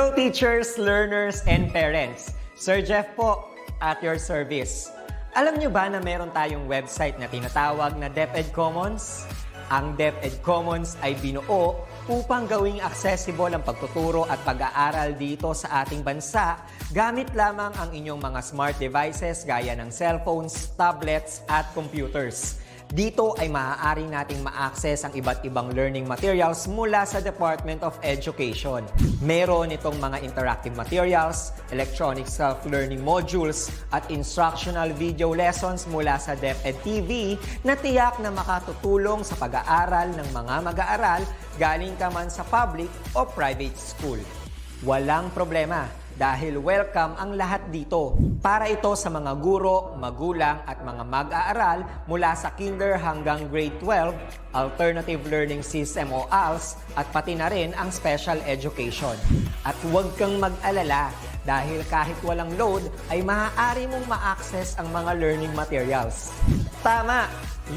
Hello teachers, learners, and parents. Sir Jeff po, at your service. Alam nyo ba na meron tayong website na tinatawag na DepEd Commons? Ang DepEd Commons ay binuo upang gawing accessible ang pagtuturo at pag-aaral dito sa ating bansa gamit lamang ang inyong mga smart devices gaya ng cellphones, tablets, at computers. Dito ay maaari nating ma-access ang iba't ibang learning materials mula sa Department of Education. Meron itong mga interactive materials, electronic self-learning modules, at instructional video lessons mula sa DepEd TV na tiyak na makatutulong sa pag-aaral ng mga mag-aaral galing ka man sa public o private school. Walang problema dahil welcome ang lahat dito. Para ito sa mga guro, magulang at mga mag-aaral mula sa kinder hanggang grade 12, alternative learning system o ALS, at pati na rin ang special education. At huwag kang mag-alala dahil kahit walang load ay maaari mong ma-access ang mga learning materials. Tama!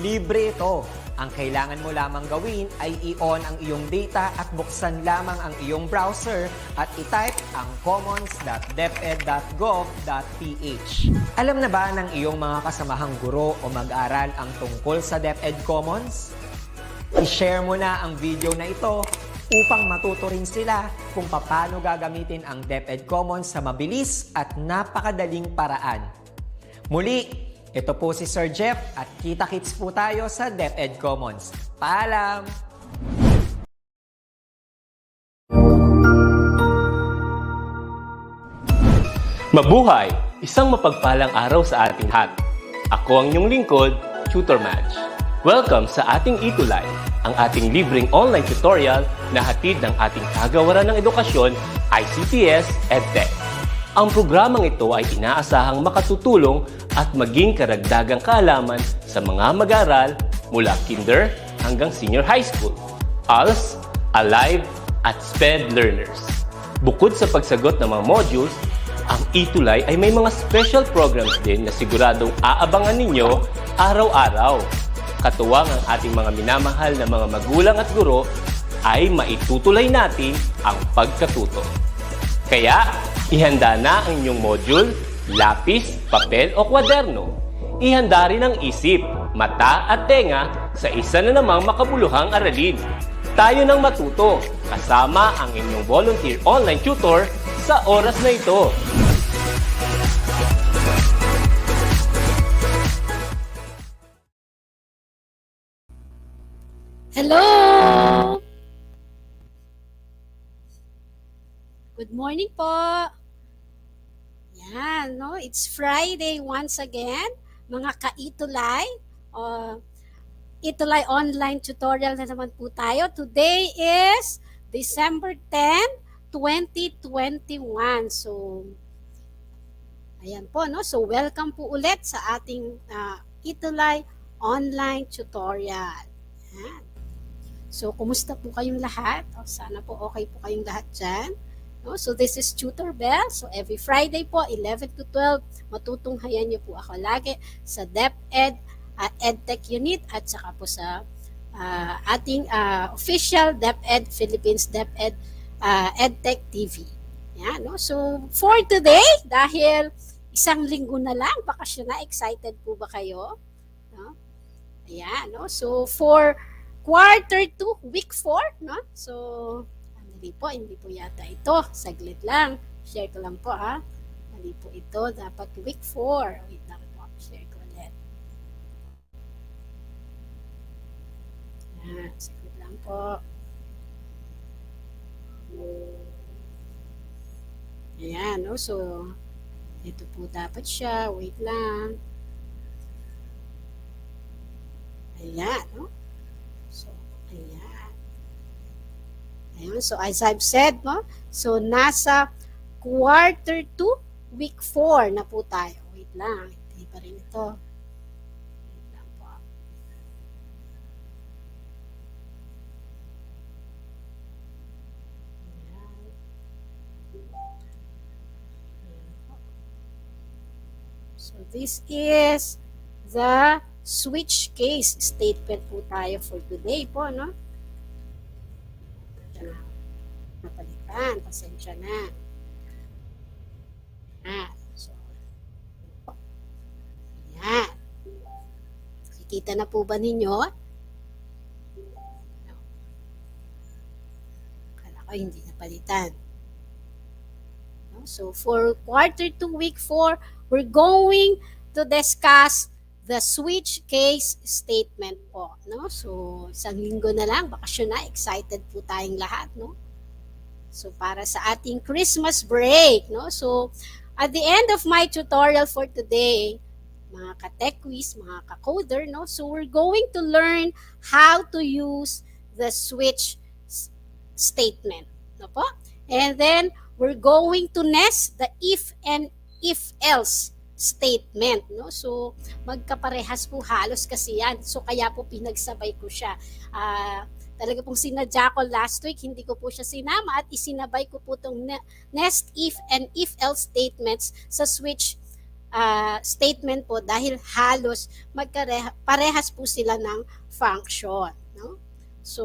Libre ito. Ang kailangan mo lamang gawin ay i-on ang iyong data at buksan lamang ang iyong browser at i-type ang commons.deped.gov.ph. Alam na ba ng iyong mga kasamahang guro o mag-aral ang tungkol sa DepEd Commons? I-share mo na ang video na ito upang matuto rin sila kung paano gagamitin ang DepEd Commons sa mabilis at napakadaling paraan. Muli, ito po si Sir Jeff at kita-kits po tayo sa DepEd Commons. Paalam! Mabuhay! Isang mapagpalang araw sa ating lahat. Ako ang inyong lingkod, Tutor Madge. Welcome sa ating ETUlay, ang ating libreng online tutorial na hatid ng ating kagawaran ng edukasyon, ICTS EdTech. Ang programang ito ay inaasahang makatutulong at maging karagdagang kaalaman sa mga mag-aaral mula kinder hanggang senior high school, ALS, Alive, at SPED learners. Bukod sa pagsagot ng mga modules, ang ETUlay ay may mga special programs din na siguradong aabangan ninyo araw-araw. Katuwang ang ating mga minamahal na mga magulang at guro ay maitutulay natin ang pagkatuto. Kaya, ihanda na ang inyong module, lapis, papel o kwaderno. Ihanda rin ang isip, mata at tenga sa isa na namang makabuluhang aralin. Tayo nang matuto kasama ang inyong volunteer online tutor sa oras na ito. Hello! Good morning po! Yan, no? It's Friday once again. Mga ka-ETUlay. ETUlay online tutorial na naman po tayo. Today is December 10, 2021. So, ayan po, no? So, welcome po ulit sa ating ETUlay online tutorial. Yan. So, kumusta po kayong lahat? Sana po okay po kayong lahat dyan. No? So, this is Tutor Bell. So, every Friday po, 11 to 12, matutunghayan niyo po ako lagi sa DepEd EdTech Unit at saka po sa ating official DepEd Philippines DepEd EdTech TV. Yan, no? So, for today, dahil isang linggo na lang, bakasyon na, excited po ba kayo? No? Ayan, no? So, for quarter 2, week 4, no? So, hindi po yata ito. Saglit lang. Share ko lang po, ha? Mali po ito. Dapat week 4. Wait lang po. Share ko ulit. Ayan, saglit lang po. Ayan, no? So, ito po dapat siya. Wait lang. Ayan, no? So, ayan. Ayan. So, as I've said, no? So, nasa quarter 2, week 4 na po tayo. Wait lang. Hindi pa rin ito. Wait lang po. Ayan. So, this is the switch case statement po tayo for today po, no? napalitan. Pasensya na. So, yan. Nakikita na po ba ninyo? Kala ko hindi napalitan. So, for quarter 2, week 4, we're going to discuss the switch case statement po. No? So, isang linggo na lang, bakasyon na, excited po tayong lahat. No? So, para sa ating Christmas break. No? So, at the end of my tutorial for today, mga ka-techwiz, mga ka-coder, no? So, we're going to learn how to use the switch statement. No po? And then, we're going to nest the if and if-else statement. No? So, magkaparehas po halos kasi yan. So, kaya po pinagsabay ko siya. Talaga pong sinadya ko last week, hindi ko po siya sinama at isinabay ko po itong nest if and if-else statements sa switch statement po dahil halos parehas po sila ng function. No? So,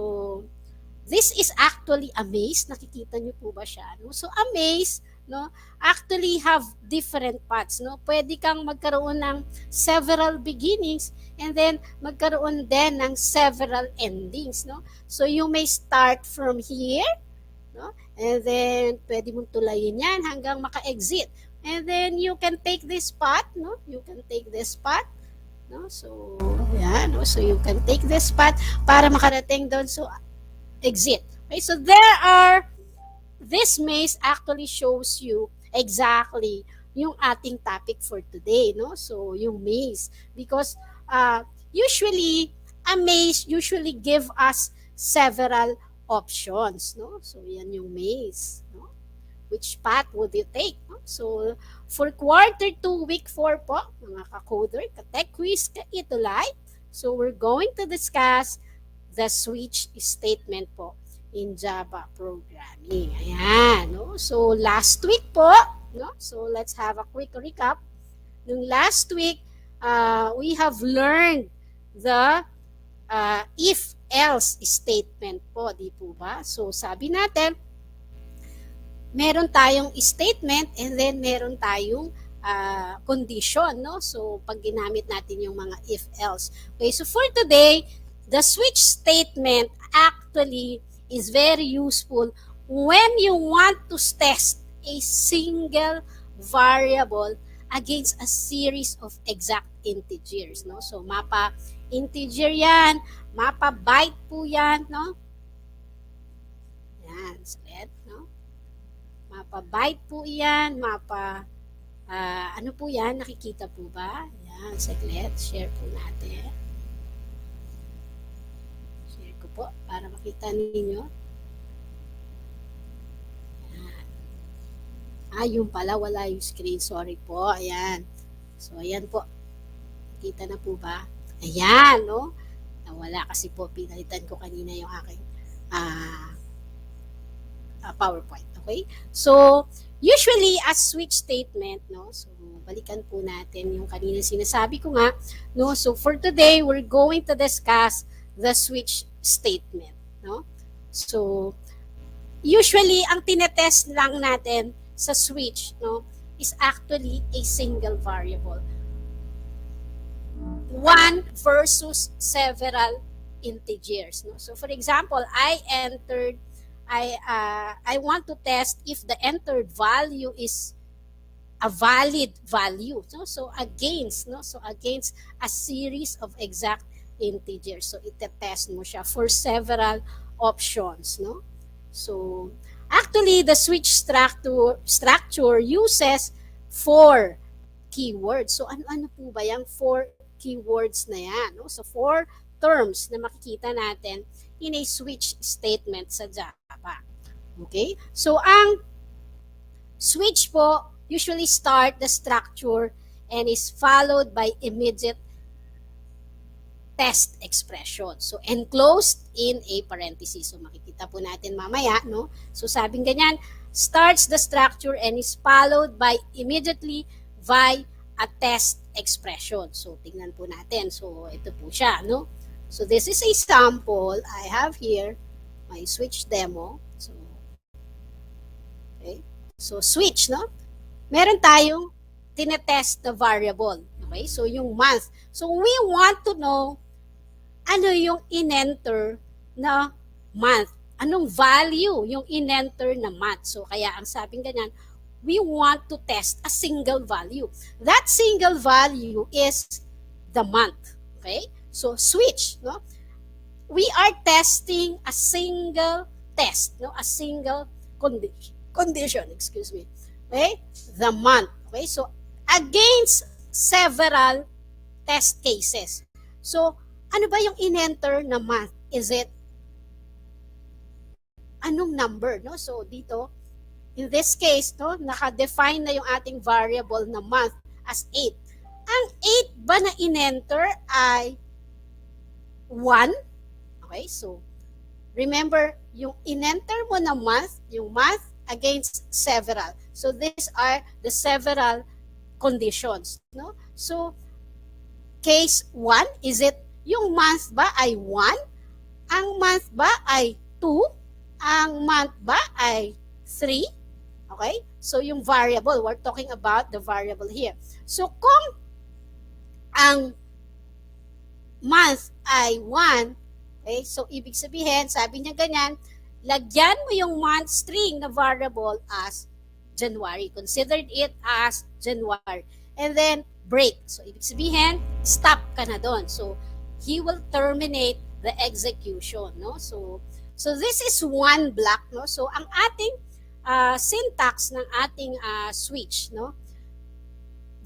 this is actually a maze. Nakikita niyo po ba siya? No? So, a maze, no, actually have different parts. No? Pwede kang magkaroon ng several beginnings and then magkaroon din ng several endings. No? So, you may start from here, no? And then, pwede mong tulayin yan hanggang maka-exit. And then, you can take this path. No? You can take this path. No? So, yan. No? So, you can take this path para makarating doon. So, exit. Okay, so this maze actually shows you exactly yung ating topic for today, no? So, yung maze. Because usually, a maze usually give us several options, no? So, yan yung maze, no? Which path would you take? No? So, for quarter 2, week 4 po, mga ka-coder, ka-techwiz, ka-ETUlay, so we're going to discuss the switch statement po in Java programming. Ayan, no? So, last week po, no? So, let's have a quick recap. Nung last week, we have learned the if-else statement po, di po ba? So, sabi natin, meron tayong statement and then meron tayong condition, no? So, pag ginamit natin yung mga if-else. Okay, so for today, the switch statement actually is very useful when you want to test a single variable against a series of exact integers, no? So, mapa integer yan, mapa byte po yan, no? Yan, saglit, no? Mapa byte po yan, mapa, ano po yan, nakikita po ba? Yan, saglit, share po natin. Po, para makita ninyo. Ayan. Yung pala, wala yung screen. Sorry po. Ayan. So, ayan po. Kita na po ba? Ayan, no? Nawala kasi po. Pinalitan ko kanina yung aking PowerPoint. Okay? So, usually, a switch statement, no? So, balikan po natin yung kanina sinasabi ko nga, no? So, for today, we're going to discuss the switch statement, no? So, usually, ang tinetest lang natin sa switch, no, is actually a single variable. One versus several integers, no? So, for example, I want to test if the entered value is a valid value, no? So, against a series of exact integers. So, itetest mo siya for several options, no? So, actually, the switch structure uses 4 keywords. So, ano po ba yung 4 keywords na yan, no? So, 4 terms na makikita natin in a switch statement sa Java. Okay? So, ang switch po usually start the structure and is followed by immediate test expression. So, enclosed in a parenthesis. So, makikita po natin mamaya, no? So, sabing ganyan, starts the structure and is followed by immediately by a test expression. So, tingnan po natin. So, ito po siya, no? So, this is a sample I have here, my switch demo. So, Okay? So, switch, no? Meron tayong tinetest na variable. Okay? So, yung month. So, we want to know ano yung in-enter na month. Anong value yung in-enter na month. So, kaya ang sabing ganyan, we want to test a single value. That single value is the month. Okay? So, switch, no? We are testing a single test, no? A single condition, excuse me. Okay? The month. Okay? So, against several test cases. So, ano ba yung in-enter na month? Is it anong number, no? So, dito, in this case, no, naka-define na yung ating variable na month as 8. Ang 8 ba na in-enter ay 1? Okay, so, remember, yung in-enter mo na month, yung month against several. So, these are the several conditions, no? So, case 1, is it yung month ba ay 1? Ang month ba ay 2? Ang month ba ay 3? Okay? So, yung variable, we're talking about the variable here. So, kung ang month ay 1, okay, so ibig sabihin, sabi niya ganyan, lagyan mo yung month string na variable as January. Considered it as January. And then, break. So, ibig sabihin, stop ka na doon. So, he will terminate the execution, no? So this is one block, no? So, ang ating syntax ng ating switch, no?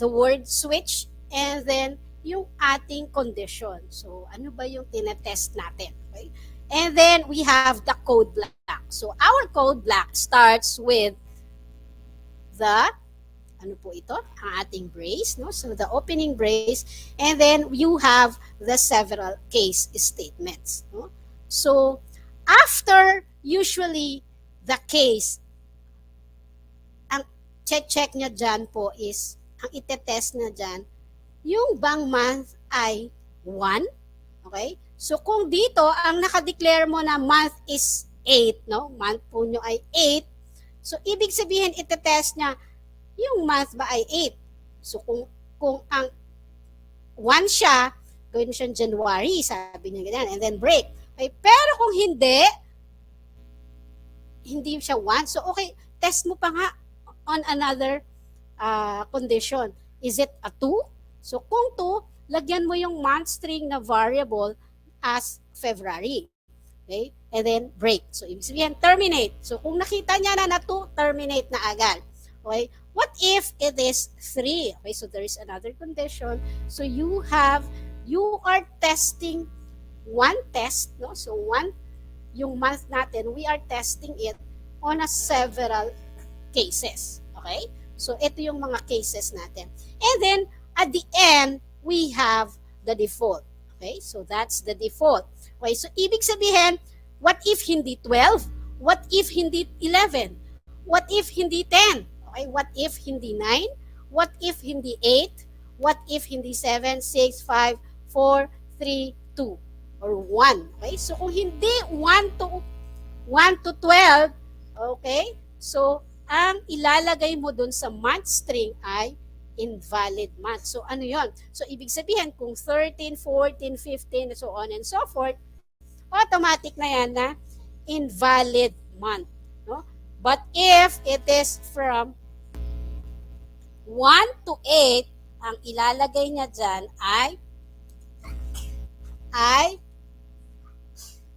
The word switch, and then yung ating condition. So, ano ba yung tinetest natin? Okay? And then, we have the code block. So, our code block starts with the ano po ito? Ang ating brace, no? So, the opening brace, and then you have the several case statements, no? So, after usually the case, ang check niya dyan po is, ang itetest na dyan, yung bang month ay 1, okay? So, kung dito, ang nakadeclare mo na month is 8, no? Month po nyo ay 8, so, ibig sabihin, itetest niya, yung month ba ay 8. So, kung ang 1 siya, gawin mo siyang January, sabi niya ganyan, and then break. Okay? Pero kung hindi siya 1, so okay, test mo pa nga on another condition. Is it a 2? So, kung 2, lagyan mo yung month string na variable as February. Okay? And then break. So, ibig sabihin, terminate. So, kung nakita niya na 2, terminate na agad. Okay? What if it is 3? Okay, so there is another condition. So you are testing one test, no? So yung month natin, we are testing it on a several cases. Okay? So ito yung mga cases natin. And then at the end, we have the default. Okay? So that's the default. Okay, so ibig sabihin, what if hindi 12? What if hindi 11? What if hindi 10? Okay, what if hindi 9? What if hindi 8? What if hindi 7, 6, 5, 4, 3, 2, or 1? Okay, so kung hindi 1 to 12, okay, so ang ilalagay mo dun sa month string ay invalid month. So ano yon? So ibig sabihin kung 13, 14, 15, so on and so forth, automatic na yan na invalid month. No? But if it is from 1 to 8, ang ilalagay niya dyan ay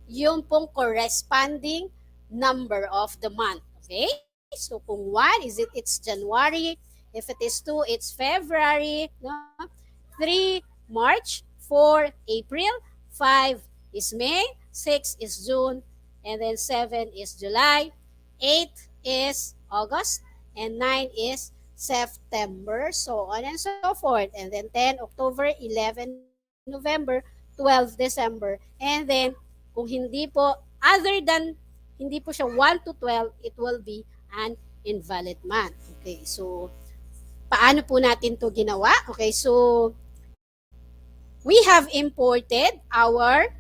yung pong corresponding number of the month. Okay? So, kung 1, it's January. If it is 2, it's February. No? 3, March. 4, April. 5 is May. 6 is June. And then 7 is July. 8 is August. And 9 is September, so on and so forth. And then 10 October, 11 November, 12 December. And then, kung hindi po, other than, hindi po siya 1 to 12, it will be an invalid month. Okay, so, paano po natin to ginawa? Okay, so, we have imported our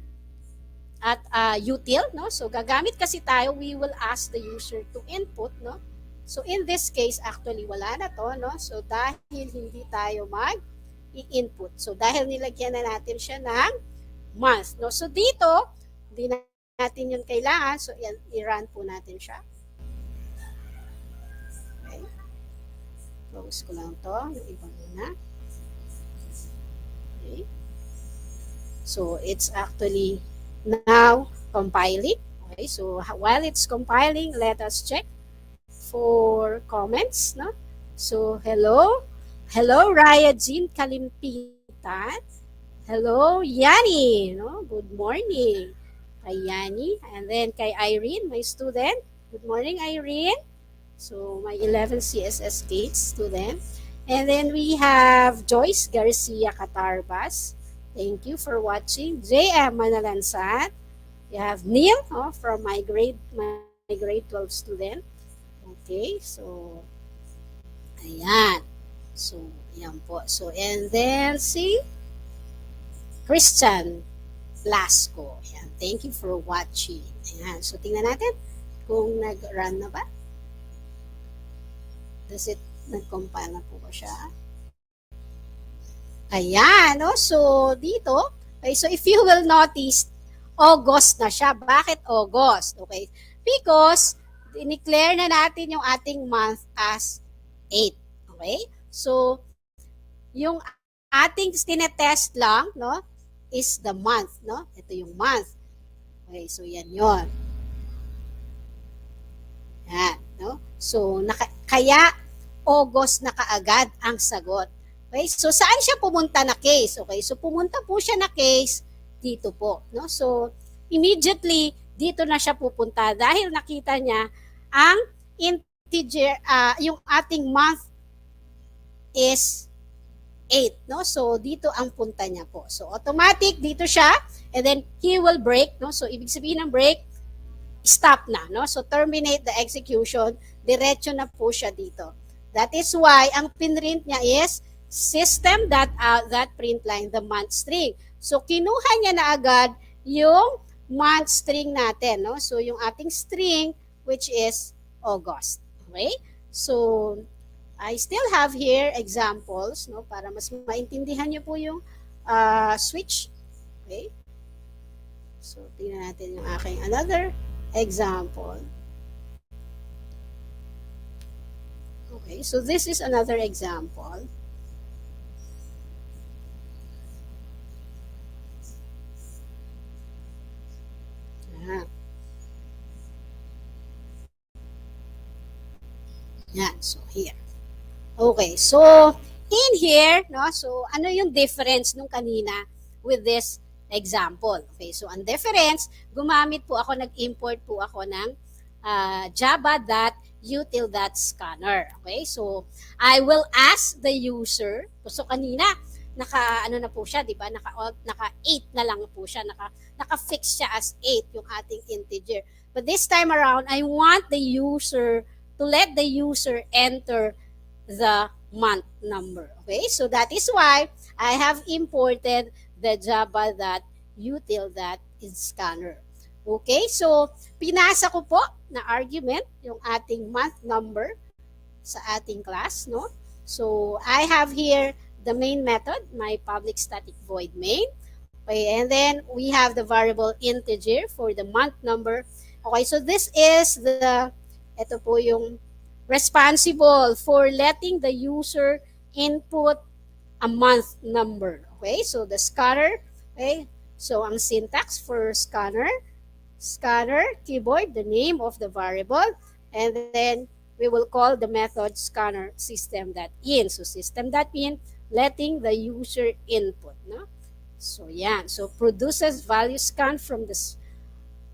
util, no? So, gagamit kasi tayo, we will ask the user to input, no? So in this case, actually wala na to, no? So dahil hindi tayo mag-i-input. So dahil nilagyan na natin siya ng month, no? So dito, hindi natin yun kailangan. So i-run po natin siya. Okay. Close ko lang to, yung iba muna. Okay. So it's actually now compiling. Okay, so while it's compiling, let us check for comments, no? So hello Raya Jean Kalimpitan. Hello Yani, no? Good morning kay Yani, and then kay Irene, my student. Good morning, Irene. So my 11 CSS Gates student. And then we have Joyce Garcia Catarbas. Thank you for watching. JM Manalansan. You have Neil, from my grade 12 student. Okay, so ayan. So yan po. So and then si Christian Lasco. Ayan. Thank you for watching. Ayan. So tingnan natin kung nag-run na ba. Does it nag-compile na po ba siya? Ayan, no? So, dito, okay, so if you will notice, August na siya. Bakit August? Okay, because, dineclare na natin yung ating month as 8. Okay? So, yung ating tinetest lang, no, is the month, no? Ito yung month. Okay, so yan yon. Yan, no? So, kaya August na kaagad ang sagot. Okay, so saan siya pumunta na case? Okay, so pumunta po siya na case dito po, no? So immediately dito na siya pupunta dahil nakita niya ang integer, yung ating month is 8, no? So dito ang punta niya po. So automatic dito siya, and then he will break, no? So ibig sabihin ng break, stop na, no? So terminate the execution, diretso na po siya dito. That is why ang pinrint niya is system that print line, the month string. So kinuha niya na agad yung month string natin, no? So yung ating string, which is August. Okay? So I still have here examples, no, para mas maintindihan niyo po yung switch. Okay? So tingnan natin yung aking another example. Okay, so this is another example. Yan, so here. Okay, so in here, no, so ano yung difference nung kanina with this example? Okay, so ang difference, gumamit po ako, nag-import po ako ng java.util.scanner. Okay, so I will ask the user, so kanina, naka-ano na po siya, di ba? Naka-8 na lang po siya, naka-fix siya as 8 yung ating integer. But this time around, I want the user to let the user enter the month number. Okay, so that is why I have imported the java.util.scanner. Okay, so pinasa ko po na argument yung ating month number sa ating class, no? So I have here the main method, my public static void main. Okay, and then we have the variable integer for the month number. Okay, so this is ito po yung responsible for letting the user input a month number. Okay, so the scanner, okay, so ang syntax for scanner, keyboard, the name of the variable, and then we will call the method scanner system.in. So system.in, letting the user input, no? So yan, so produces value scan from the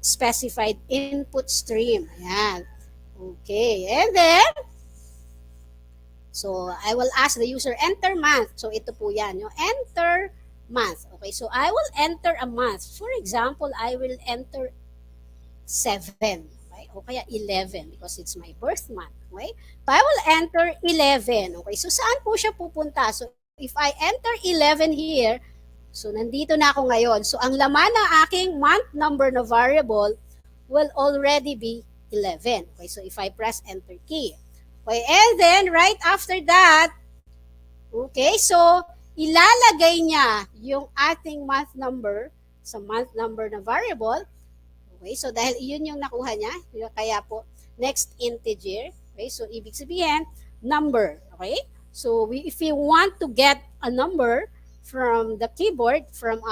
specified input stream. Ayan. Okay, and then, so I will ask the user enter month. So ito po yan, yung enter month. Okay, so I will enter a month. For example, I will enter 7. Okay, o kaya 11 because it's my birth month. Okay, so I will enter 11. Okay, so saan po siya pupunta? So if I enter 11 here, so nandito na ako ngayon. So ang laman ng aking month number na variable will already be 11. Okay, so if I press enter key, Okay, and then right after that, okay, so ilalagay niya yung ating month number sa month number na variable. Okay, so dahil yun yung nakuha niya, kaya po next integer. Okay, so ibig sabihin, number. Okay, so if we want to get a number from the keyboard, from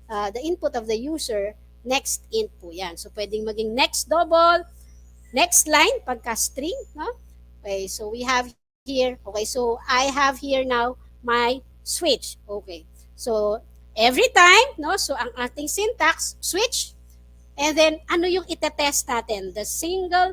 the input of the user, next int po yan. So pwedeng maging next double, next line, pagka string, no? Okay, so we have here, okay, so I have here now my switch. Okay, so every time, no, so ang ating syntax, switch, and then ano yung itetest natin? The single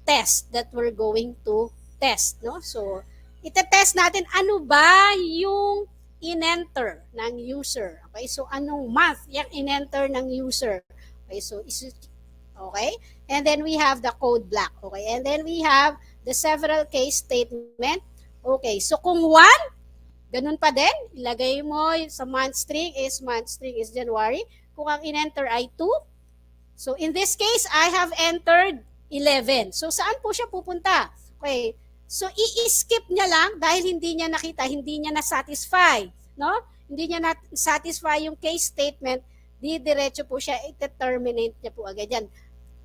test that we're going to test, no? So itetest natin ano ba yung in-enter ng user. Okay, so anong month yung in-enter ng user. Okay, so okay, and then we have the code block. Okay, and then we have the several case statement. Okay, so kung 1, ganun pa din, ilagay mo sa month string is January. Kung ang in-enter ay 2, so in this case, I have entered 11. So saan po siya pupunta? Okay, so i-skip niya lang dahil hindi niya nakita, hindi niya na-satisfy, no? Hindi niya na-satisfy yung case statement, diretso po siya, i-terminate niya po agad yan.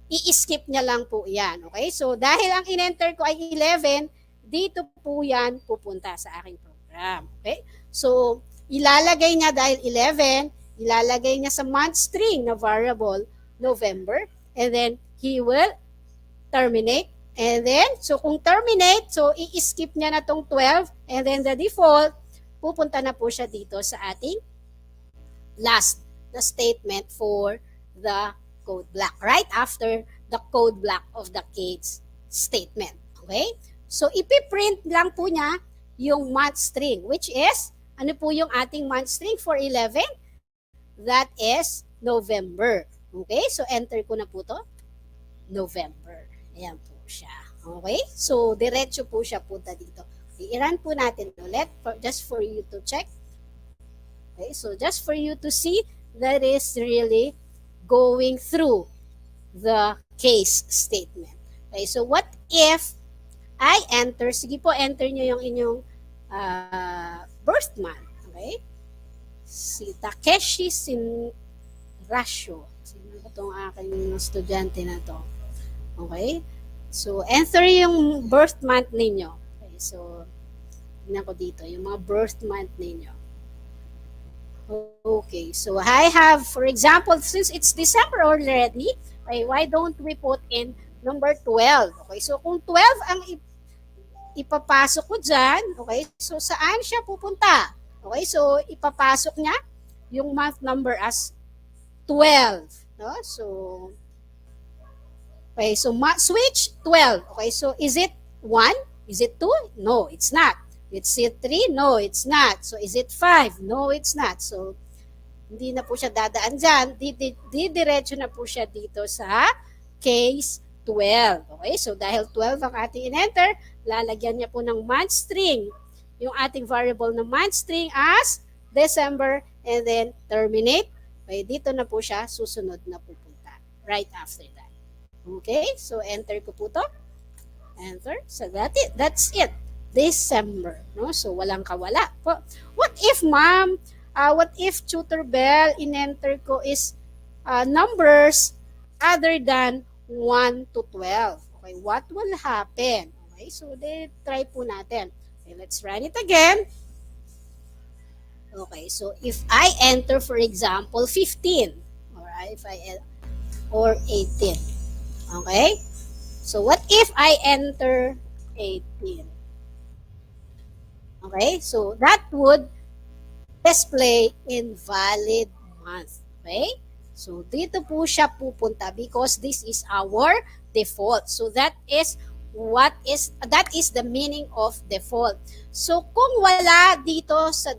I-skip niya lang po yan. Okay? So, dahil ang in-enter ko ay 11, dito po yan pupunta sa aking program. Okay? So, ilalagay niya dahil 11, ilalagay niya sa month string na variable, November, and then he will terminate. And then, so kung terminate, so i-skip niya na tong 12, and then the default, pupunta na po siya dito sa ating last na statement for the code block, right after the code block of the case statement. Okay? So, ipiprint lang po niya yung month string, which is, ano po yung ating month string for 11? That is November. Okay? So, enter ko na po to. November. Ayan po siya. Okay? So, diretso po siya punta dito. I-run po natin ulit just for you to check. Okay? So, just for you to see that is really going through the case statement. Okay, so what if I enter, sige po, enter nyo yung inyong birth month. Okay? Si Takeshi Sinrasyo. Sino ba itong aking estudyante na to? Okay? So, enter yung birth month ninyo. Okay, so, tignan ko dito, yung mga birth month ninyo. Okay, so I have, for example, since it's December already, okay, why don't we put in number 12? Okay, so kung 12 ang ipapasok ko dyan, okay, so saan siya pupunta? Okay, so ipapasok niya yung month number as 12. No? So, okay, so switch 12. Okay, so is it 1? Is it 2? No, it's not. Is it 3? No, it's not. So, is it 5? No, it's not. So, hindi na po siya dadaan dyan. Didiretso na po siya dito sa case 12. Okay? So, dahil 12 ang ating in-enter, lalagyan niya po ng month string. Yung ating variable na month string as December and then terminate. Okay? Dito na po siya susunod na pupunta. Right after that. Okay? So, enter ko po to. Enter. So, that's it. December, no? So, walang kawala. What if, ma'am, what if Tutor Bell in-enter ko is numbers other than 1 to 12? Okay, what will happen? Okay, so, try po natin. Okay, let's run it again. Okay, so, if I enter, for example, 15, or 18, okay? So, what if I enter 18? Okay, so that would display invalid month. Okay, so dito po siya pupunta because this is our default. So that is the meaning of default. So kung wala dito sa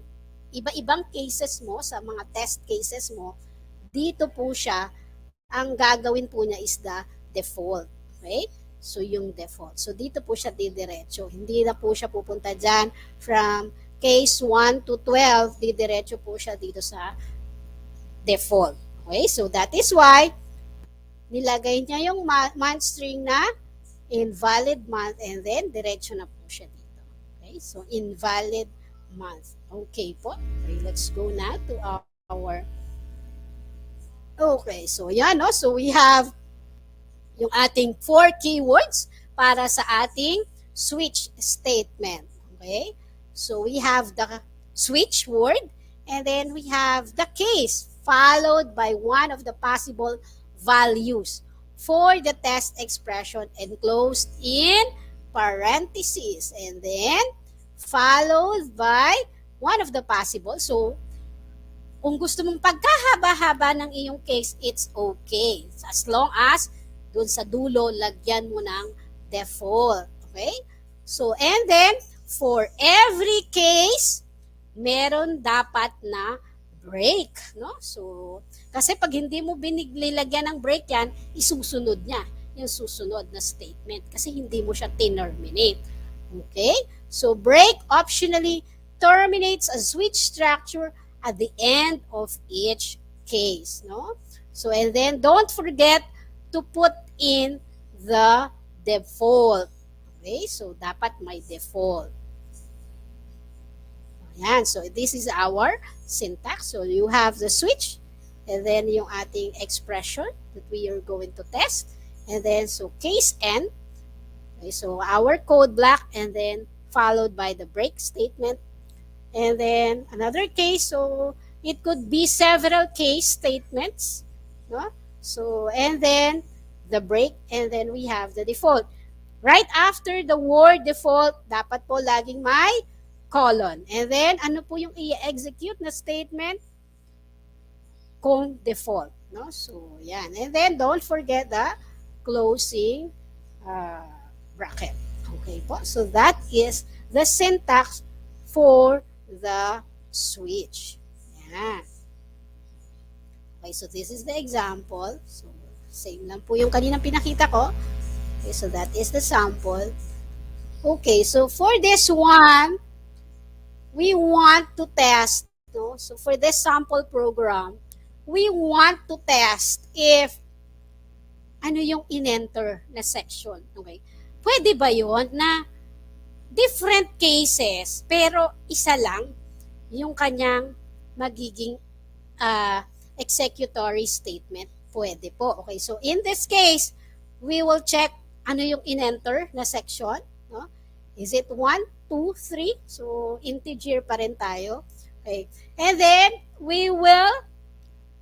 iba-ibang cases mo, sa mga test cases mo, dito po siya, ang gagawin po niya is the default. Okay? So, yung default. So, dito po siya didiretso. Hindi na po siya pupunta dyan from case 1 to 12. Didiretso po siya dito sa default. Okay? So, that is why nilagay niya yung month string na invalid month, and then diretso na po siya dito. Okay, so invalid month. Okay po. Okay, let's go now to our okay, so yan, no? So we have yung ating 4 keywords para sa ating switch statement. Okay? So we have the switch word, and then we have the case followed by one of the possible values for the test expression enclosed in parentheses, and then followed by one of the possible. So kung gusto mong pagkahaba-haba ng iyong case, it's okay. As long as dun sa dulo, lagyan mo ng default. Okay? So, and then, for every case, meron dapat na break. No? So, kasi pag hindi mo biniglilagyan ng break yan, isusunod niya yung susunod na statement kasi hindi mo siya terminate. Okay? So, break optionally terminates a switch structure at the end of each case. No? So, and then, don't forget to put in the default. Okay? So, dapat may default. Ayan. So, this is our syntax. So, you have the switch, and then yung ating expression that we are going to test. And then, so, case N. Okay? So, our code block, and then followed by the break statement. And then, another case. So, it could be several case statements. No? So, and then the break, and then we have the default. Right after the word default, dapat po laging may colon. And then, ano po yung i-execute na statement? Kung default. No? So, yan. And then, don't forget the closing bracket. Okay po? So, that is the syntax for the switch. Yan. Okay, so this is the example. So, same lang po yung kaninang pinakita ko. Okay, so that is the sample. Okay, so for this one, we want to test. No? So for this sample program, we want to test if ano yung in-enter na section. Okay? Pwede ba yun na different cases, pero isa lang yung kanyang magiging executory statement? Pwede po. Okay, so in this case, we will check ano yung in-enter na section. No? Is it 1, 2, 3? So, integer pa rin tayo. Okay. And then, we will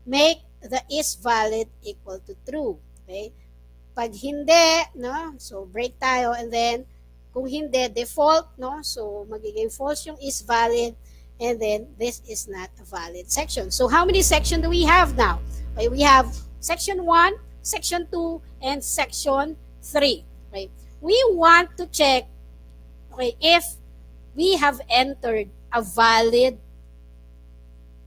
make the is valid equal to true. Okay. Pag hindi, no? So, break tayo. And then, kung hindi, default, no? So, magiging false yung is valid. And then, this is not a valid section. So, how many sections do we have now? Okay, we have section 1, section 2, and section 3. Okay? We want to check, okay, if we have entered a valid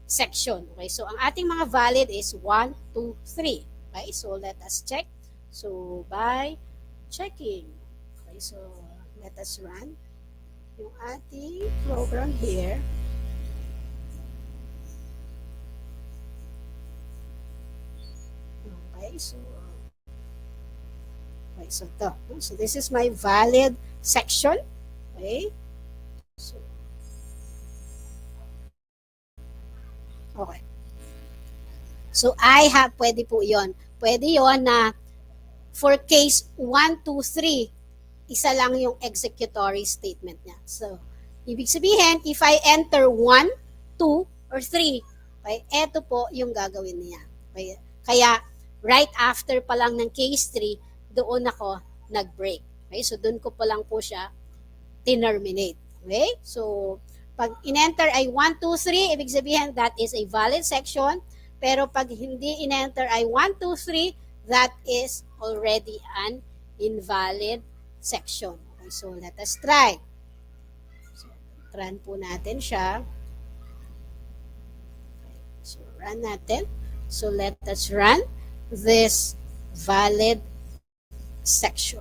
section. Okay, so ang ating mga valid is 1, 2, 3. Okay, so let us check. So, by checking. Okay, so let us run yung ating program here. Okay, so ito. So this is my valid section. Okay. So, okay. So I have, pwede po yon. Pwede yon na for case 1, 2, 3, isa lang yung executory statement niya. So, ibig sabihin, if I enter 1, 2, or 3, okay, eto po yung gagawin niya. Okay. Kaya, right after pa lang ng case 3, doon ako nag-break. Okay? So, doon ko pa lang po siya terminate. Okay? So, pag in-enter ay 1, 2, 3, ibig sabihin that is a valid section. Pero pag hindi in-enter ay 1, 2, 3, that is already an invalid section. Okay? So, let us try. So, run po natin siya. Okay. So, run natin. So, let us run this valid section.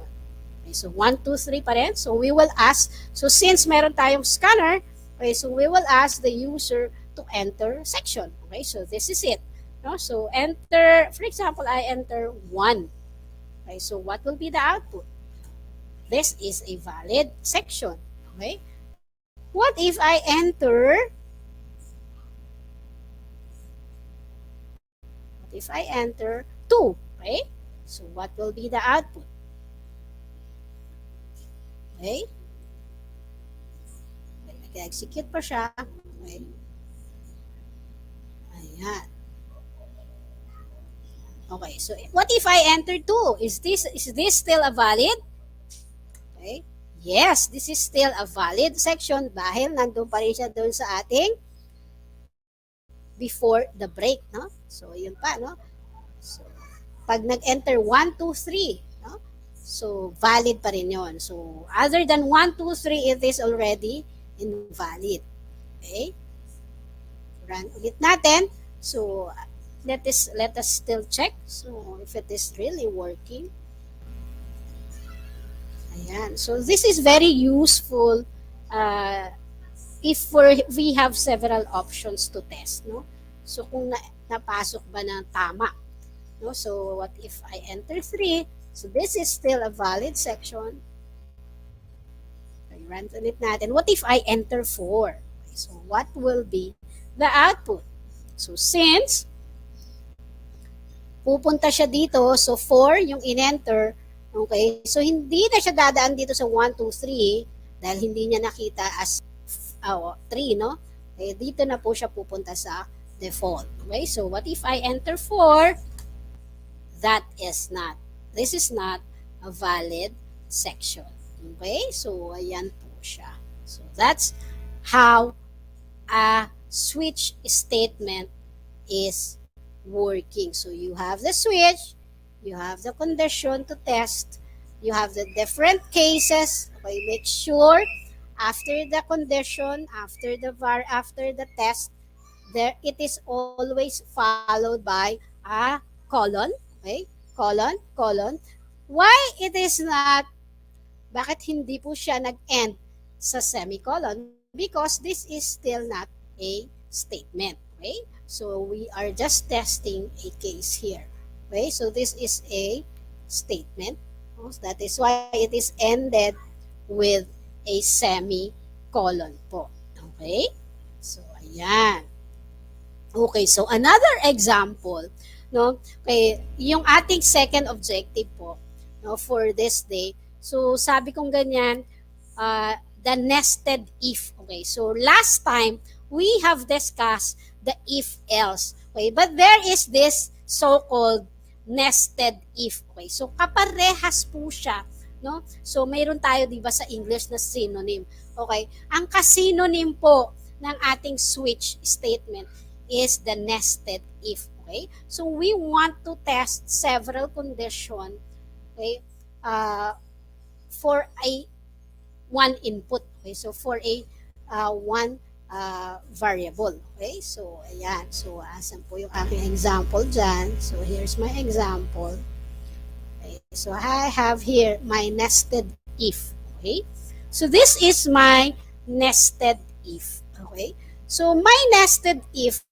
Okay, so 1, 2, 3 pa rin. So we will ask, so since meron tayong scanner, okay, so we will ask the user to enter section. Okay, so this is it. No? So enter, for example, I enter 1. Okay, so what will be the output? this is a valid section. Okay? What if I enter 2? Okay? So what will be the output? Okay? Nag-execute pa siya. Okay? Ayan. Okay, so what if I enter 2? Is this still a valid? Okay? Yes, this is still a valid section dahil nandun pa rin siya doon sa ating before the break, no? So, yun pa, no? So, pag nag-enter 1, 2, 3, no? So, valid pa rin yun. So, other than 1, 2, 3, it is already invalid. Okay? Run ulit natin. So, let us still check. So, if it is really working. Ayan. So, this is very useful if we have several options to test, no? So, kung napasok ba ng tama, no? So, what if I enter 3? So, this is still a valid section. Okay, run ulit natin. What if I enter 4? Okay, so, what will be the output? So, since pupunta siya dito, so 4 yung in-enter, okay, so hindi na siya dadaan dito sa 1, 2, 3 dahil hindi niya nakita as 3, no? Okay, dito na po siya pupunta sa default. Okay, so what if I enter 4? This is not a valid section. Okay, so ayan po siya. So that's how a switch statement is working. So you have the switch, you have the condition to test, you have the different cases. Okay, make sure after the condition, after the test, there it is always followed by a colon. Okay, colon. Why it is not? Bakit hindi po siya nag-end sa semicolon? Because this is still not a statement. Okay, so we are just testing a case here. Okay, so this is a statement. That is why it is ended with a semicolon po. Okay? So, ayan. Okay, so another example, no? Okay, yung ating second objective po, no, for this day. So, sabi kong ganyan, the nested if. Okay, so last time, we have discussed the if-else. Okay, but there is this so-called nested if. Okay, so kaparehas po siya, no? So mayroon tayo 'di ba sa English na synonym. Okay? Ang ka-synonym po ng ating switch statement is the nested if. Okay? So we want to test several condition, okay? For a one input. Okay? So for a one variable. Okay? So ayan. So asan po yung aking example dyan? So here's my example. So I have here my nested if. Okay? So this is my nested if. Okay? So my nested if,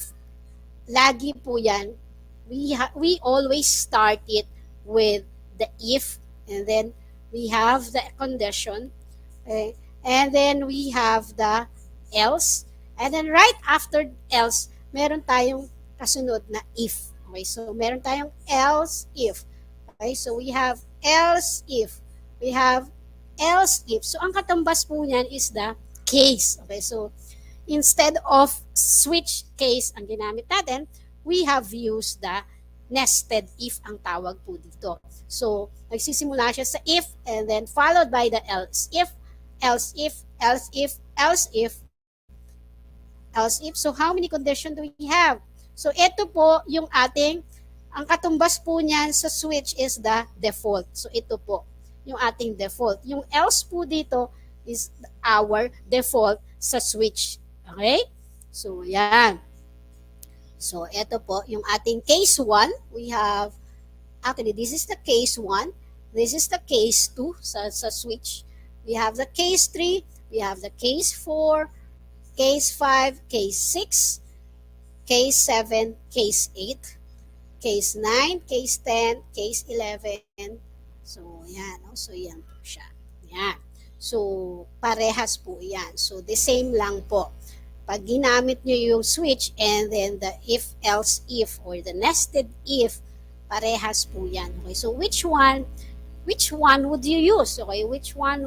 lagi po yan, we always start it with the if, and then we have the condition, okay? And then we have the else, and then right after else, meron tayong kasunod na if. Okay? So meron tayong else if. Okay, so we have else if. We have else if. So, ang katumbas po niyan is the case. Okay, so instead of switch case ang ginamit natin, we have used the nested if ang tawag po dito. So, nagsisimula siya sa if and then followed by the else if, else if, else if, else if, else if. So, how many conditions do we have? So, ito po yung ating ang katumbas po niyan sa switch is the default. So, ito po, yung ating default. Yung else po dito is our default sa switch. Okay? So, yan. So, ito po, yung ating case 1. We have, actually, this is the case 1. This is the case 2 sa switch. We have the case 3. We have the case 4, case 5, case 6, case 7, case 8. Case 9, case 10, case 11. So, yan. So, yan po siya. Yan. So, parehas po yan. So, the same lang po. Pag ginamit nyo yung switch and then the if, else, if, or the nested if, parehas po yan. Okay, so which one would you use? Okay, which one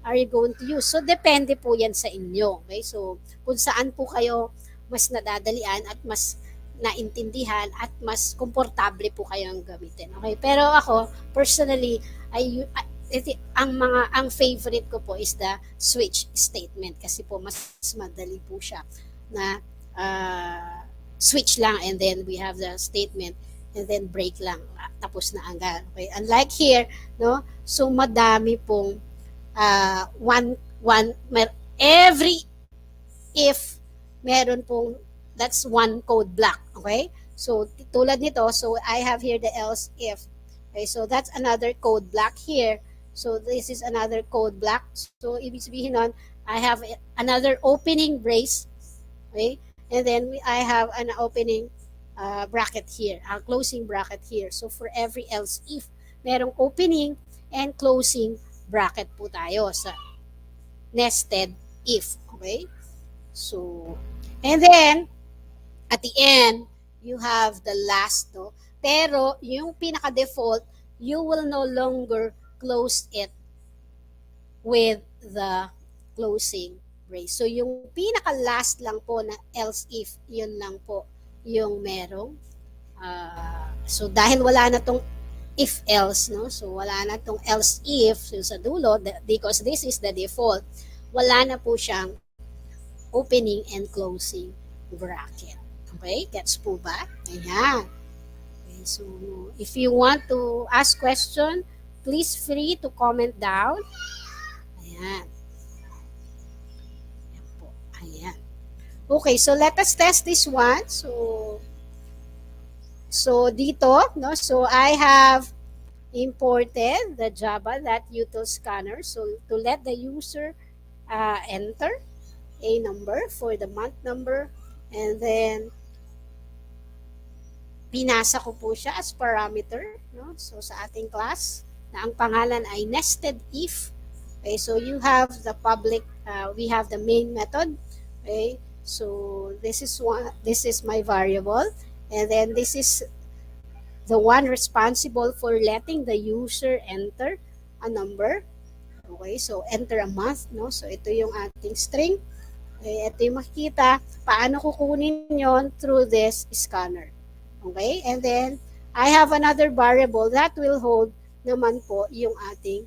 are you going to use? So, depende po yan sa inyo. Okay, so, kung saan po kayo mas nadadalian at mas naintindihan at mas komportable po kayong gamitin. Okay, pero ako, personally, ang favorite ko po is the switch statement kasi po mas madali po siya na switch lang and then we have the statement and then break lang, tapos na agad. Okay, unlike here, no, so madami pong every if meron pong that's one code block. Okay, so tulad nito, so I have here the else if. Okay, so that's another code block here. So this is another code block. So ibig sabihin nun, I have another opening brace, okay? And then I have an opening bracket here, a closing bracket here. So for every else if, merong opening and closing bracket po tayo sa nested if, okay? So, and then at the end, you have the last, no? Pero yung pinaka-default, you will no longer close it with the closing brace. So, yung pinaka-last lang po na else if, yun lang po yung merong. So, dahil wala na tong if else, no? So, wala na tong else if so sa dulo, because this is the default, wala na po siyang opening and closing bracket. Okay? Gets po ba? Ayan. Okay, so, if you want to ask question, please free to comment down. Ayan. Ayan po. Ayan. Okay, so let us test this one. So dito, no? So I have imported the Java.util scanner. So to let the user enter a number for the month number, and then pinasa ko po siya as parameter, no? So sa ating class na ang pangalan ay nested if. Okay, so you have the public, we have the main method. Okay, so this is my variable, and then this is the one responsible for letting the user enter a number. Okay, so enter a month, no? So ito yung ating string. Okay, ito yung makikita paano kukunin yon through this scanner. Okay, and then I have another variable that will hold naman po yung ating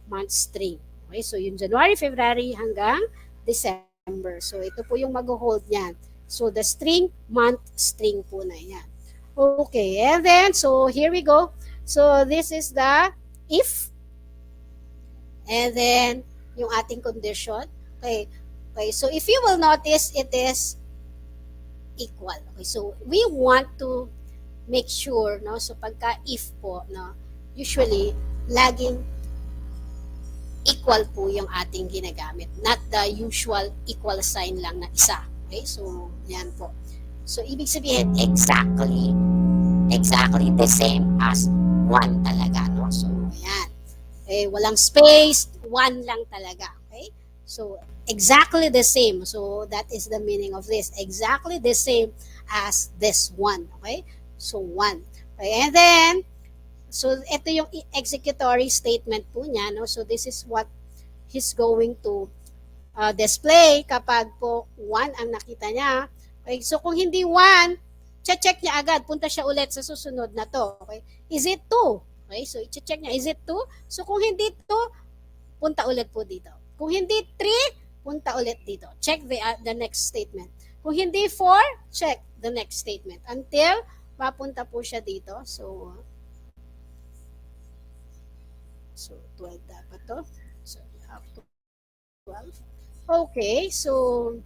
month string. Okay, so yung January, February hanggang December. So ito po yung mag-hold niyan. So the string, month string po na yan. Okay, and then so here we go. So this is the if, and then yung ating condition. Okay, okay, so if you will notice, it is equal. Okay, so we want to make sure, no, so pagka if po, no, usually laging equal po yung ating ginagamit, not the usual equal sign lang na isa. Okay, so yan po. So ibig sabihin exactly the same as 1 talaga, no? So ayan, okay, walang space, 1 lang talaga. Okay, so exactly the same. So that is the meaning of this, exactly the same as this one. Okay, so 1. Okay, and then so ito yung executory statement po niya, no? So this is what he's going to display kapag po 1 ang nakita niya. Okay, so kung hindi 1, check niya agad, punta siya ulit sa susunod na to. Okay, is it 2? Okay, so i-check niya, is it 2? So kung hindi 2, punta ulit po dito. Kung hindi 3, punta ulit dito. Check the next statement. Kung hindi 4, check the next statement until papunta po siya dito. So 12 dapat to. So you have to 12. Okay, so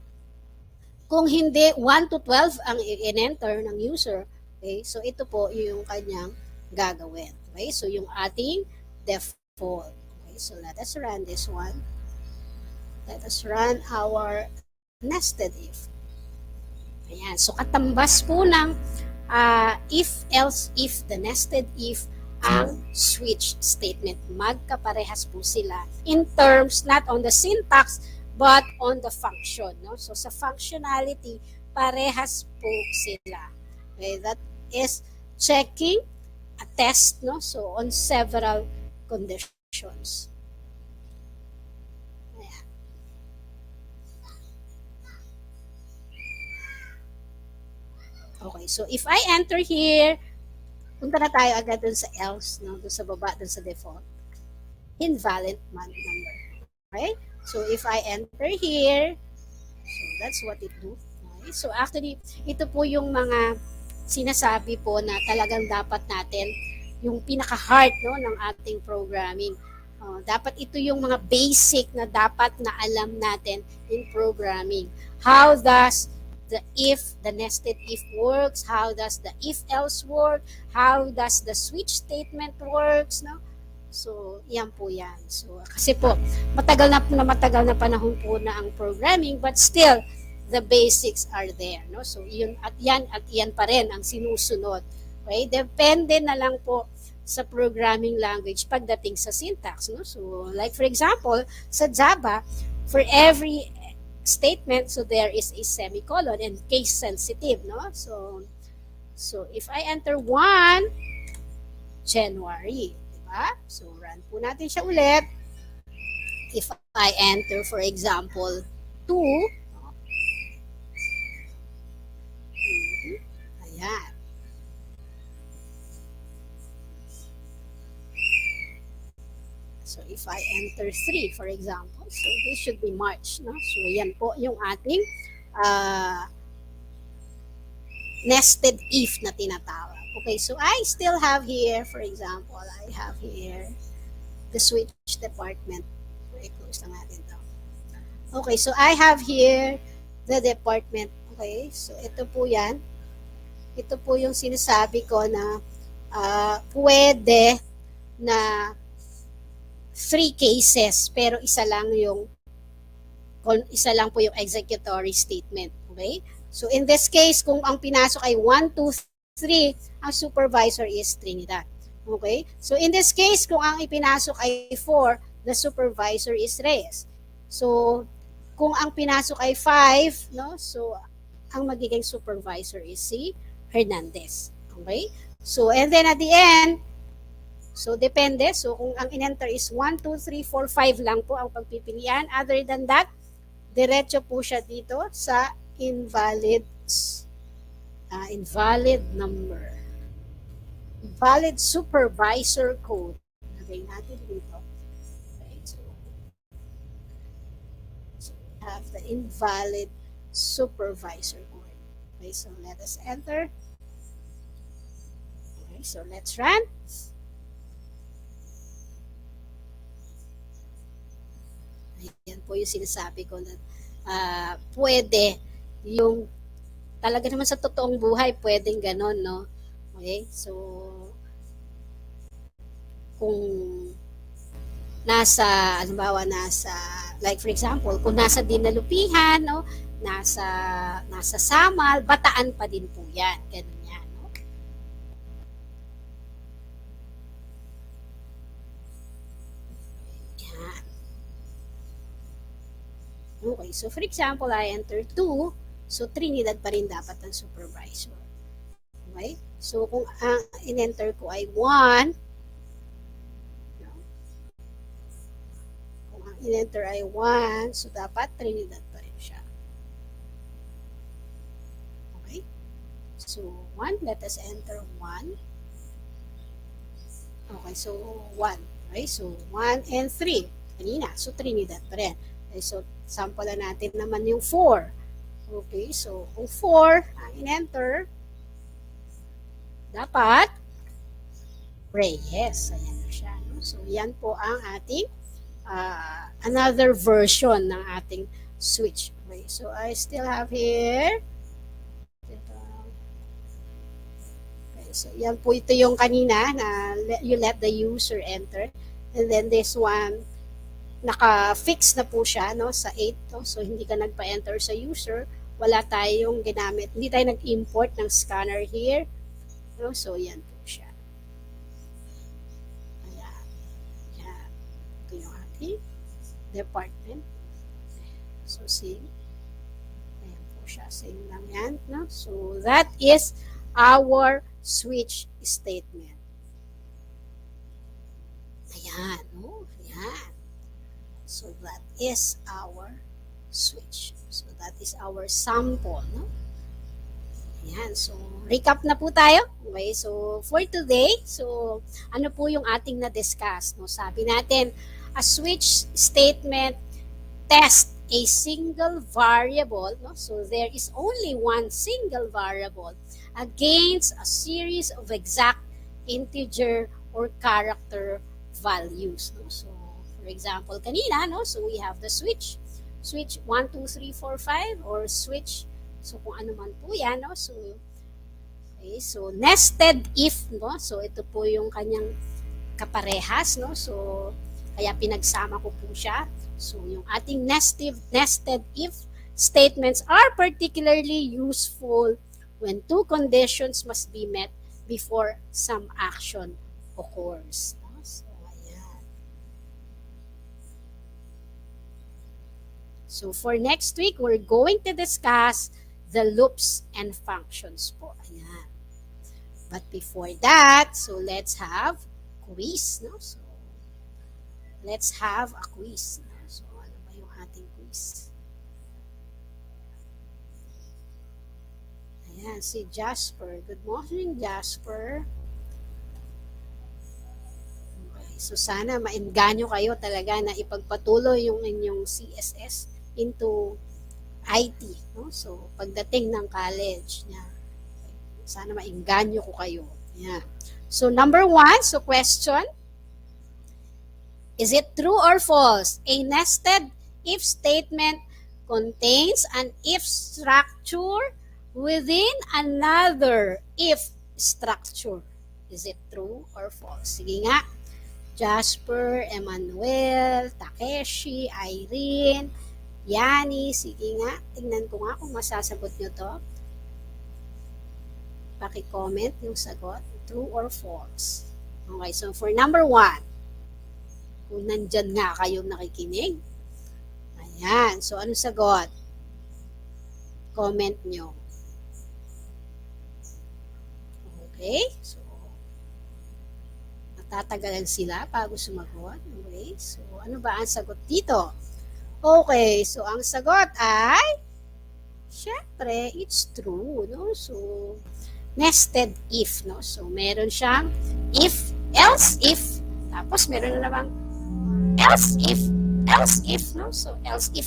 kung hindi 1 to 12 ang i-enter ng user, okay, so ito po yung kanyang gagawin. Okay, so yung ating default. Okay, so let us run this one. Let us run our nested if. Ayan, so katambas po ng if, else, if, the nested if ang switch statement. Magkaparehas po sila in terms not on the syntax but on the function. No? So sa functionality, parehas po sila. Okay, that is checking a test, no? So on several conditions. Ayan. Okay, so if I enter here, punta na tayo agad dun sa else, no? Dun sa baba, dun sa default. Invalid month number. Okay? So if I enter here, so that's what it do. Okay? So actually, ito po yung mga sinasabi po na talagang dapat natin yung pinaka-heart, no, ng ating programming. Dapat ito yung mga basic na dapat na alam natin in programming. How does the nested if works? How does the if else work? How does the switch statement works? No? So, yan po yan. So, kasi po, matagal na panahon po na ang programming, but still, the basics are there. No? So, yun at yan pa rin ang sinusunod. Okay? Depende na lang po sa programming language pagdating sa syntax. No? So, like for example, sa Java, for every statement, so there is a semicolon and case sensitive. No? So if I enter 1 January, diba? So, run po natin siya ulit. If I enter, for example, 2, ayan. So, if I enter 3, for example, so this should be March. No? So, yan po yung ating nested if na tinatawag. Okay, so I still have here, for example, I have here the switch department. Okay, close lang natin ito. Okay, so I have here the department. Okay, so ito po yan. Ito po yung sinasabi ko na pwede na 3 cases pero isa lang po yung executory statement. Okay? So in this case, kung ang pinasok ay 1, 2, 3, ang supervisor is Trinidad. Okay? So in this case, kung ang ipinasok ay 4, the supervisor is Reyes. So kung ang pinasok ay 5, no? So ang magiging supervisor is si Hernandez. Okay? So and then at the end, so, depende. So, kung ang in-enter is 1, 2, 3, 4, 5 lang po ang pagpipilian. Other than that, diretso po siya dito sa invalid number. Invalid supervisor code. Lagay natin dito. Okay, so we have the invalid supervisor code. Okay, so let us enter. Okay, so let's run. Yan po yung sinasabi ko na pwede yung talaga naman sa totoong buhay pwedeng ganon, no? Okay? So kung nasa like for example, kung nasa Dinalupihan, no? Nasa Samal, Bataan pa din po yan. Ganun yan, no? Yan. Okay, so for example, I enter 2, so Trinidad pa rin dapat ang supervisor. Okay? So kung in-enter ko ay 1, kung ang in-enter ay 1, so dapat Trinidad pa rin siya. Okay? So 1, let us enter 1. Okay, so 1. Okay, so 1 and 3. Kanina, so Trinidad pa rin. Okay, so sample na natin naman yung 4. Okay, so kung 4 ang in-enter, dapat Reyes. Ayan na siya. No? So yan po ang ating another version ng ating switch. Okay, so I still have here. Okay, so yan po ito yung kanina na you let the user enter. And then this one, naka-fix na po siya, no, sa 8. No? So, hindi ka nagpa-enter sa user. Wala tayong ginamit. Hindi tayo nag-import ng scanner here. No? So, yan po siya. ito yung ating department. So, same. Ayan po siya. Same lang yan. No? So, that is our switch statement. Ayan. No? Ayan. So, that is our switch. So, that is our sample. No? Ayan. So, recap na po tayo. Okay. So, for today, so, ano po yung ating na-discuss? No? Sabi natin, a switch statement test a single variable, no? So there is only one single variable against a series of exact integer or character values, no? So for example, kanina, no? So we have the switch 1, 2, 3, 4, 5 or switch, so kung ano man po yan, no? So okay, so nested if, no? So ito po yung kanyang kaparehas, no? So kaya pinagsama ko po siya. So, yung ating nested if statements are particularly useful when two conditions must be met before some action occurs. So, ayan. So, for next week, we're going to discuss the loops and functions po. Ayan. But before that, so let's have quiz. No? So, let's have a quiz. So, ano ba yung ating quiz? Ayan, si Jasper. Good morning, Jasper. Okay, so sana maengganyo kayo talaga na ipagpatuloy yung inyong CSS into IT. No? So, pagdating ng college, yeah, sana maengganyo ko kayo. Yeah. So, number 1, so question. Is it true or false? A nested if statement contains an if structure within another if structure. Is it true or false? Sige nga. Jasper, Emmanuel, Takeshi, Irene, Yani. Sige nga. Tingnan ko nga kung masasagot nyo to. Paki-comment yung sagot. True or false? Okay, so for number 1. Kung nandyan nga kayong nakikinig. Ayan. So, ano sagot? Comment nyo. Okay. So, matatagalan sila bago sumagot. Okay. So, ano ba ang sagot dito? Okay. So, ang sagot ay, syempre, it's true. No? So, nested if. No? So, meron siyang if, else if. Tapos, meron na namang else if, no? So, else if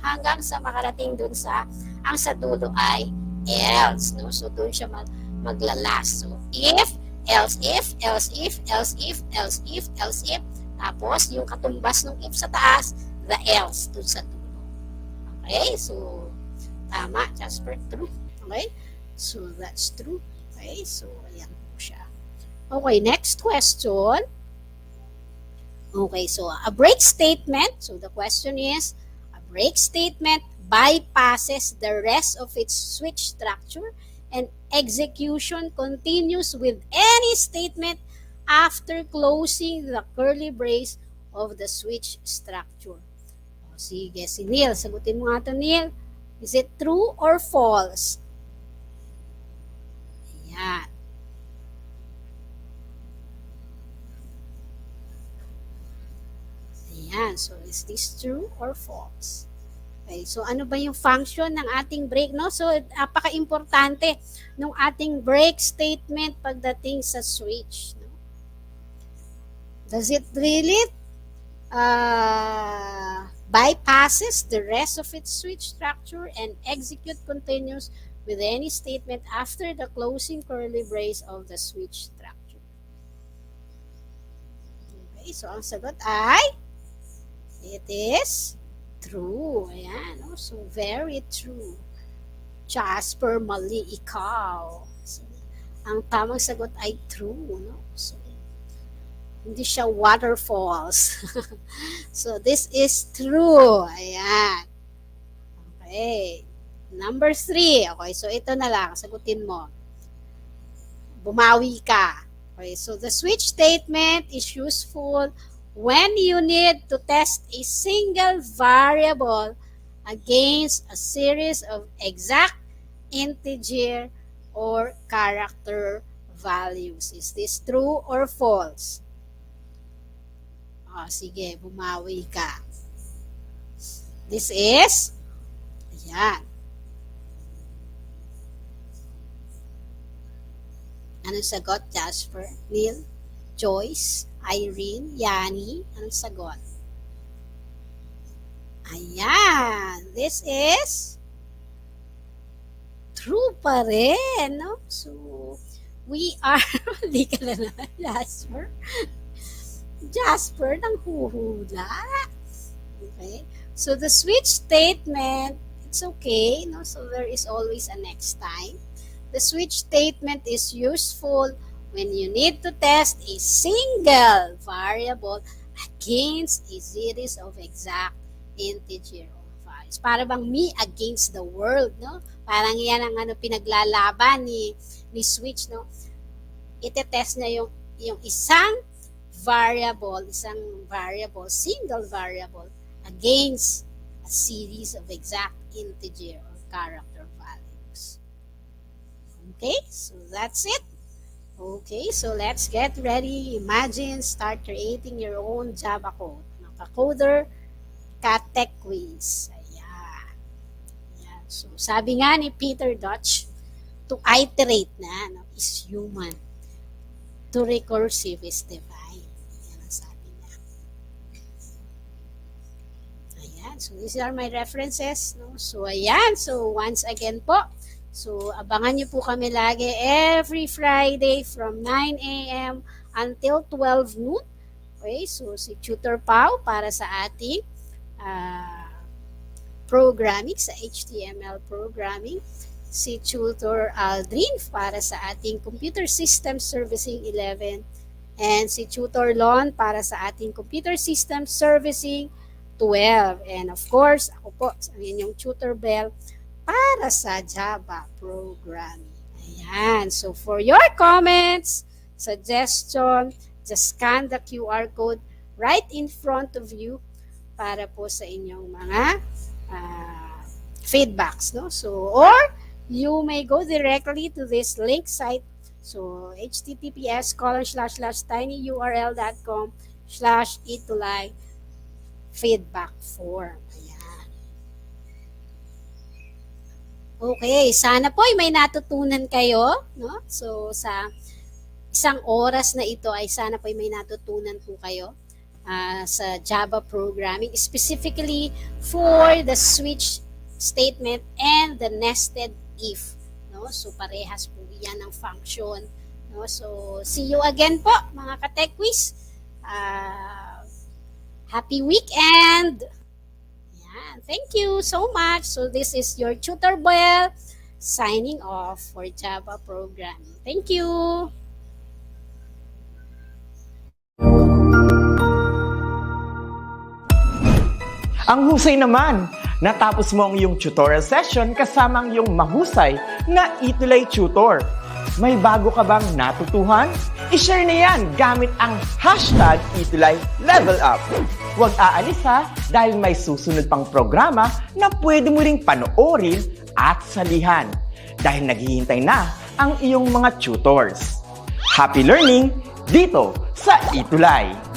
hanggang sa makarating dun sa, ang sa dulo ay else, no? So, dun siya maglalas. So, if, else if, tapos, yung katumbas ng if sa taas, the else dun sa dulo. Okay? So, tama, Jasper, true. Okay? So, that's true. Okay? So, ayan po siya. Okay, next question. Okay, so a break statement. So the question is, a break statement bypasses the rest of its switch structure and execution continues with any statement after closing the curly brace of the switch structure. O, sige, si Neil. Sagutin mo nga ito, Neil. Is it true or false? Ayan. Ayan. So, is this true or false? Okay. So, ano ba yung function ng ating break? No? So, napaka-importante ng ating break statement pagdating sa switch. No? Does it really bypasses the rest of its switch structure and execute continues with any statement after the closing curly brace of the switch structure? Okay. So, ang sagot ay it is true. Ayan. No? So, very true. Jasper, mali ikaw. So, ang tamang sagot ay true. No? So, hindi siya waterfalls. So, this is true. Ayan. Okay. Number 3. Okay. So, ito na lang. Sagutin mo. Bumawi ka. Okay. So, the switch statement is useful when you need to test a single variable against a series of exact integer or character values. Is this true or false? Sige, bumawi ka. This is, ayan. Anong sagot, Jasper? Neil? Joyce? Irene? Yani? Anong sagot? Ayan. This is true pa rin, no? So, we are, hindi ka na naman, Jasper. Jasper, nang huhula. Okay? So, the switch statement, it's okay, no? So, there is always a next time. The switch statement is useful when you need to test a single variable against a series of exact integer or values. Para bang me against the world, no? Parang yan ang pinaglalaban ni switch, no? Ite-test niya yung isang variable, single variable against a series of exact integer or character values. Okay, so that's it. Okay, so let's get ready. Imagine, start creating your own Java code. Naka-coder, ka-tech quiz. Ayan. Ayan. So, sabi nga ni Peter Dutch, to iterate na is human. To recursive is divine. Ayan ang sabi niya. Ayan. So, these are my references. No? So, ayan. So, once again po, so, abangan nyo po kami lagi every Friday from 9 a.m. until 12 noon. Okay, so si Tutor Pau para sa ating programming, sa HTML programming. Si Tutor Aldrin para sa ating Computer System Servicing 11. And si Tutor Lon para sa ating Computer System Servicing 12. And of course, ako po, sa inyong Tutor Bell, para sa Java programming. Ayan. So, for your comments, suggestion, just scan the QR code right in front of you para po sa inyong mga feedbacks. No? So, or you may go directly to this link site. So, https://tinyurl.com/ETUlay feedback form. Okay, sana po ay may natutunan kayo, no? So, sa isang oras na ito ay sana po ay may natutunan po kayo sa Java programming, specifically for the switch statement and the nested if, no? So, parehas po yan ang function, no? So, see you again po, mga ka-tech quiz. Happy weekend! Thank you so much. So this is your Tutor Bell signing off for Java programming. Thank you. Ang husay naman! Natapos mo ang iyong tutorial session kasama ang iyong mahusay na ETUlay tutor. May bago ka bang natutuhan? I-share na yan gamit ang hashtag #ETUlayLevelUp. Huwag aalis ha, dahil may susunod pang programa na pwede mo ring panoorin at salihan. Dahil naghihintay na ang iyong mga tutors. Happy learning dito sa ETUlay!